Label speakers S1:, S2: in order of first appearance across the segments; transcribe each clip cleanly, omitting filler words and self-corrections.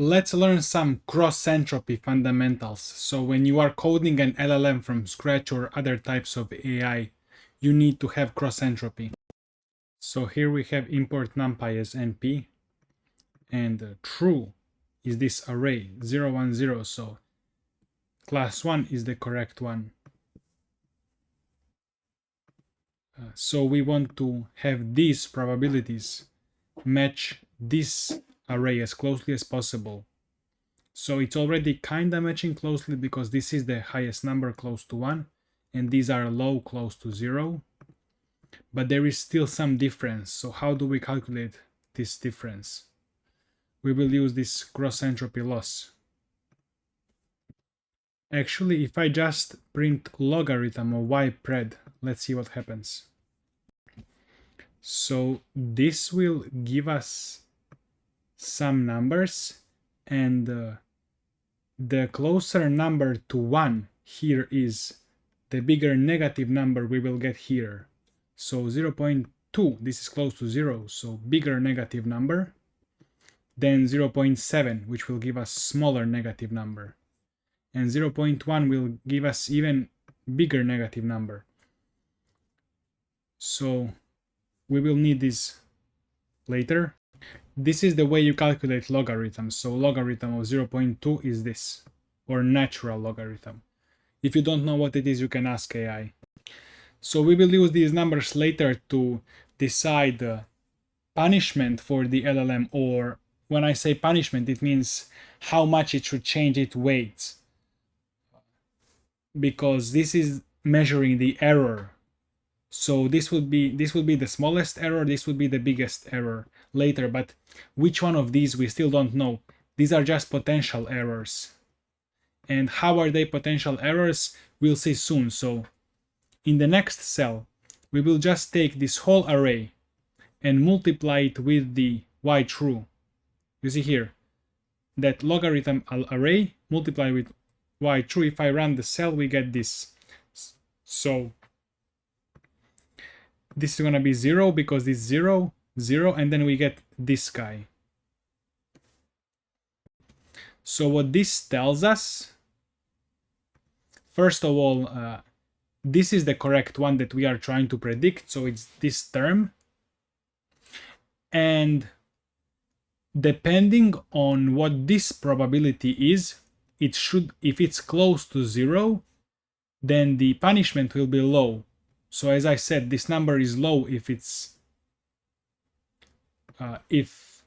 S1: Let's learn some cross-entropy fundamentals. So when you are coding an LLM from scratch or other types of AI, you need to have cross-entropy. So here we have import numpy as np, and true is this array 0, 1, 0. So class 1 is the correct one. So we want to have these probabilities match this array as closely as possible. So it's already kind of matching closely because this is the highest number close to 1 and these are low close to 0. But there is still some difference. So how do we calculate this difference? We will use this cross entropy loss. Actually, if I just print logarithm of y pred, let's see what happens. So this will give us some numbers, and the closer number to 1 here is, the bigger negative number we will get here. So 0.2, this is close to 0, so bigger negative number. Then 0.7, which will give us smaller negative number. And 0.1 will give us even bigger negative number. So we will need this later. This is the way you calculate logarithms. So logarithm of 0.2 is this, or natural logarithm. If you don't know what it is, you can ask AI. So we will use these numbers later to decide the punishment for the LLM, or when I say punishment, it means how much it should change its weights. Because this is measuring the error. So this would be the smallest error, this would be the biggest error later, but which one of these we still don't know. These are just potential errors. And how are they potential errors? We'll see soon. So in the next cell, we will just take this whole array and multiply it with the y true. You see here, that logarithm array multiplied with y true. If I run the cell, we get this. So this is going to be 0 because this 0, 0, and then we get this guy. So what this tells us, first of all, this is the correct one that we are trying to predict, so it's this term. And depending on what this probability is, it should, if it's close to 0, then the punishment will be low. So as I said, this number is low if it's if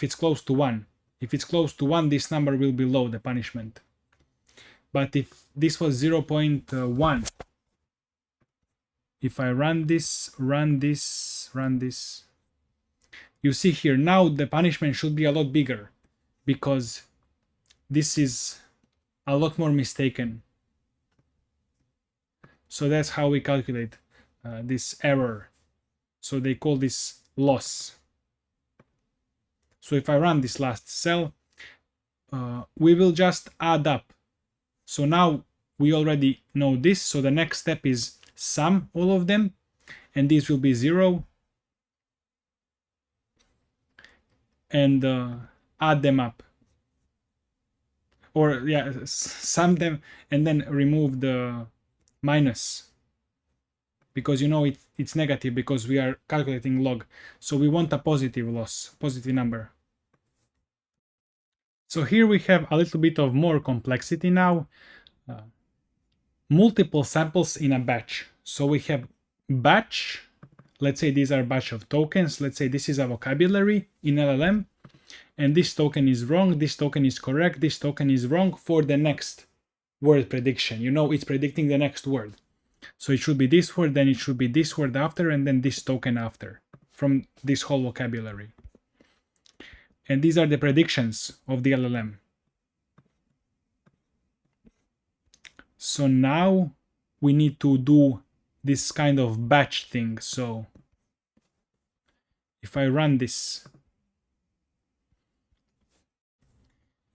S1: it's close to 1. If it's close to 1, this number will be low, the punishment. But if this was 0.1, if I run this, you see here, now the punishment should be a lot bigger because this is a lot more mistaken. So that's how we calculate this error. So they call this loss. So if I run this last cell, we will just add up. So now we already know this. So the next step is sum all of them, and this will be 0. And add them up. Or yeah, sum them and then remove the minus, because you know it's negative because we are calculating log. So we want a positive loss, positive number. So here we have a little bit of more complexity now. Multiple samples in a batch. So we have batch. Let's say these are a batch of tokens. Let's say this is a vocabulary in LLM. And this token is wrong, this token is correct, this token is wrong for the next word prediction. You know, it's predicting the next word. So it should be this word, then it should be this word after, and then this token after from this whole vocabulary. And these are the predictions of the LLM. So now we need to do this kind of batch thing. So if I run this,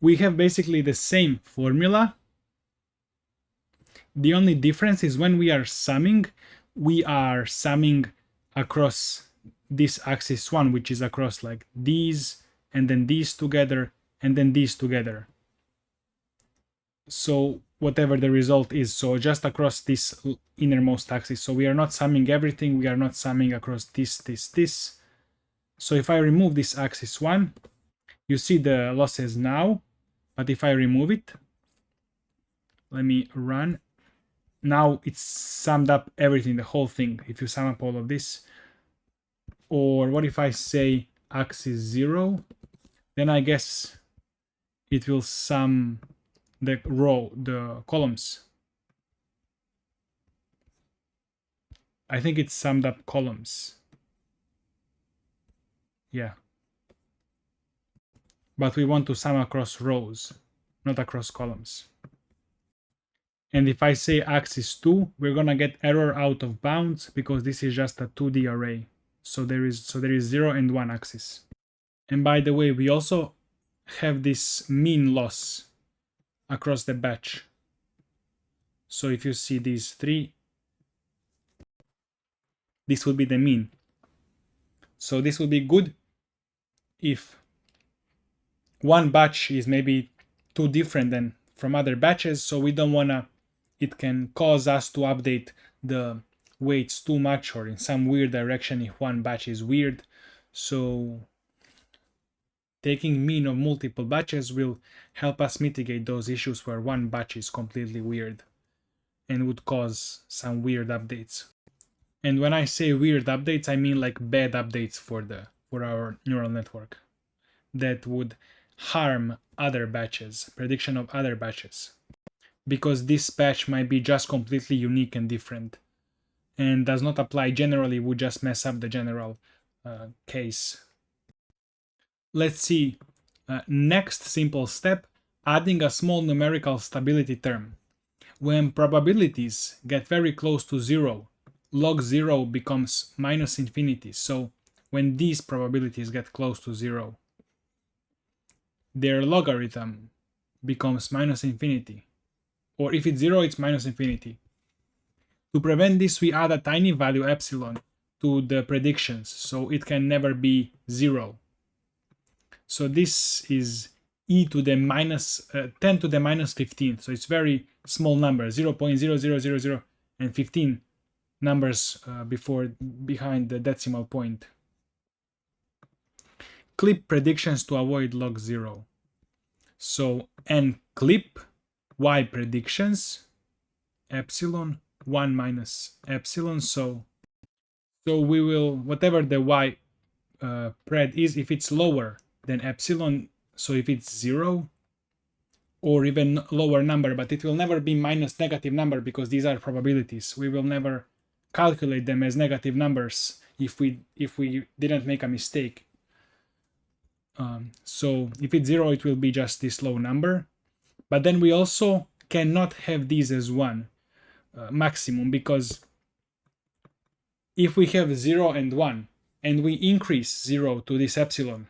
S1: we have basically the same formula. The only difference is when we are summing across this axis 1, which is across like these and then these together, and then these together. So whatever the result is, so just across this innermost axis. So we are not summing everything, we are not summing across this. So if I remove this axis 1, you see the losses now, but if I remove it, let me run. Now it's summed up everything, the whole thing, if you sum up all of this. Or what if I say axis 0? Then I guess it will sum the columns. I think it's summed up columns. Yeah. But we want to sum across rows, not across columns. And if I say axis 2, we're gonna get error out of bounds because this is just a 2D array. So there is 0 and 1 axis. And by the way, we also have this mean loss across the batch. So if you see these 3, this would be the mean. So this would be good if one batch is maybe too different than from other batches, so we don't wanna, it can cause us to update the weights too much or in some weird direction if one batch is weird. So taking mean of multiple batches will help us mitigate those issues where one batch is completely weird and would cause some weird updates. And when I say weird updates, I mean like bad updates for our neural network that would harm other batches, prediction of other batches, because this batch might be just completely unique and different and does not apply generally, would just mess up the general case. Let's see, next simple step, adding a small numerical stability term. When probabilities get very close to 0, log 0 becomes minus infinity. So when these probabilities get close to 0, their logarithm becomes minus infinity. Or if it's 0, it's minus infinity. To prevent this, we add a tiny value epsilon to the predictions, so it can never be 0. So this is e to the minus 10 to the minus 15. So it's very small number, 0.0000 and 15 numbers behind the decimal point. Clip predictions to avoid log 0. So n clip y predictions epsilon 1 minus epsilon. So we will, whatever the y pred is, if it's lower than epsilon, so if it's 0 or even lower number, but it will never be minus negative number because these are probabilities. We will never calculate them as negative numbers if we didn't make a mistake. So if it's 0, it will be just this low number. But then we also cannot have these as 1 maximum, because if we have 0 and 1 and we increase 0 to this epsilon,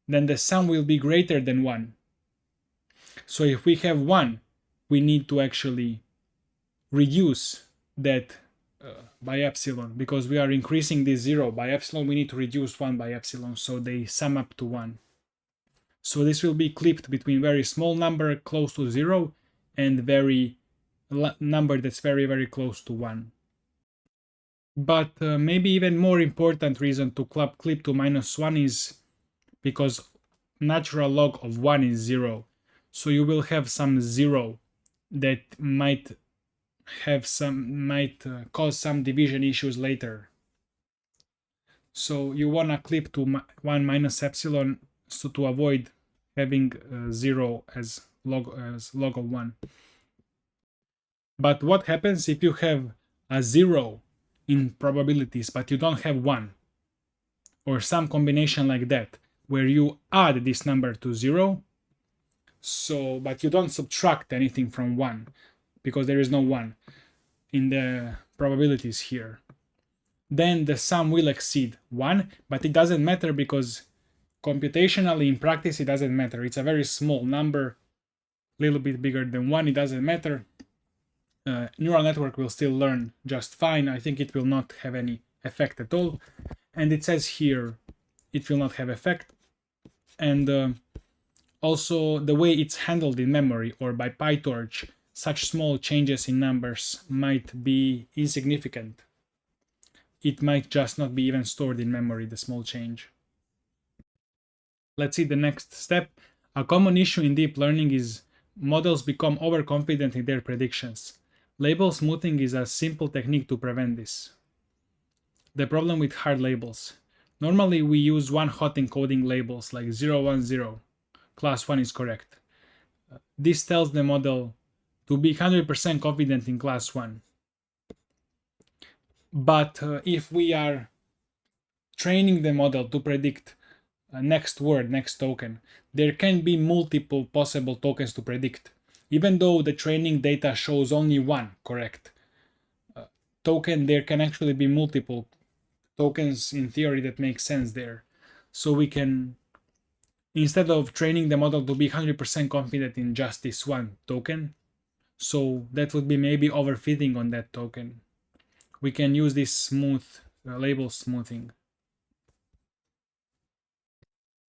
S1: then the sum will be greater than 1. So if we have 1, we need to actually reduce that by epsilon, because we are increasing this 0 by epsilon, we need to reduce 1 by epsilon, so they sum up to 1. So this will be clipped between very small number close to 0 and very number that's very, very close to 1. But maybe even more important reason to clip to -1 is because natural log of 1 is 0. So you will have some 0 that might cause some division issues later. So you wanna clip to 1 minus epsilon, so to avoid having 0 as log of 1. But what happens if you have a 0 in probabilities but you don't have 1, or some combination like that, where you add this number to 0, so but you don't subtract anything from 1 because there is no 1 in the probabilities here, then the sum will exceed 1, but it doesn't matter because computationally in practice it doesn't matter. It's a very small number, a little bit bigger than 1, it doesn't matter. Neural network will still learn just fine. I think it will not have any effect at all. And it says here it will not have effect. And Also, the way it's handled in memory or by PyTorch, such small changes in numbers might be insignificant. It might just not be even stored in memory, the small change. Let's see the next step. A common issue in deep learning is models become overconfident in their predictions. Label smoothing is a simple technique to prevent this. The problem with hard labels. Normally we use one-hot encoding labels like 010, class 1 is correct. This tells the model to be 100% confident in class 1. But if we are training the model to predict next word, next token, there can be multiple possible tokens to predict, even though the training data shows only one correct token. There can actually be multiple tokens in theory that make sense there. So we can, instead of training the model to be 100% confident in just this one token, so that would be maybe overfitting on that token, we can use this smooth label smoothing.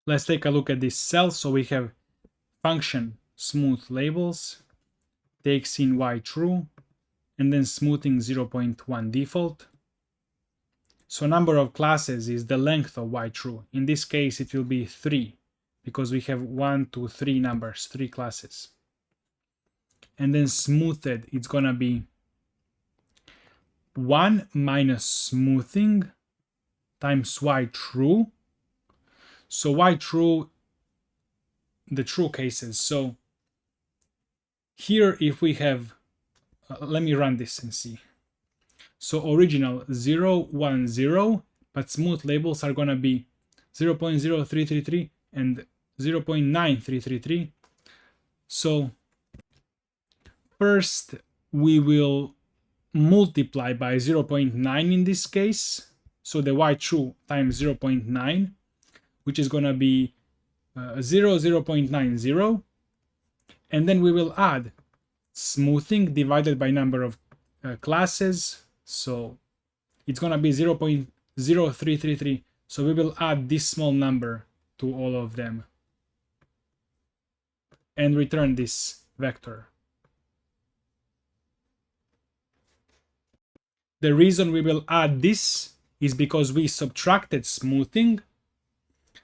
S1: Let's take a look at this cell. So we have function smooth labels, takes in y true, and then smoothing 0.1 default. So number of classes is the length of y true. In this case, it will be 3, because we have 1, 2, 3 numbers, 3 classes. And then smoothed, it's gonna be 1 minus smoothing times y true. So y true, the true cases. So here, if we have, let me run this and see. So original 0, 1, 0, but smooth labels are gonna be 0.0333 and 0.9333. So first we will multiply by 0.9 in this case. So the y true times 0.9, which is gonna be 0.90. And then we will add smoothing divided by number of classes. So it's gonna be 0.0333. So we will add this small number to all of them and return this vector. The reason we will add this is because we subtracted smoothing.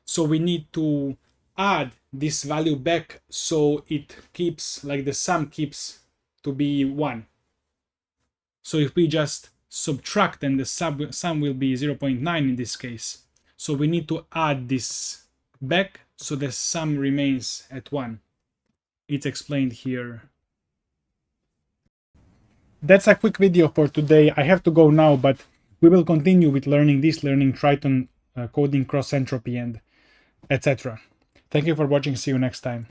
S1: So we need to add this value back so it keeps, like the sum keeps to be 1. So if we just subtract, then the sum will be 0.9 in this case. So we need to add this back so the sum remains at 1. It's explained here. That's a quick video for today. I have to go now, but we will continue with learning Triton, coding cross entropy, and etc. Thank you for watching. See you next time.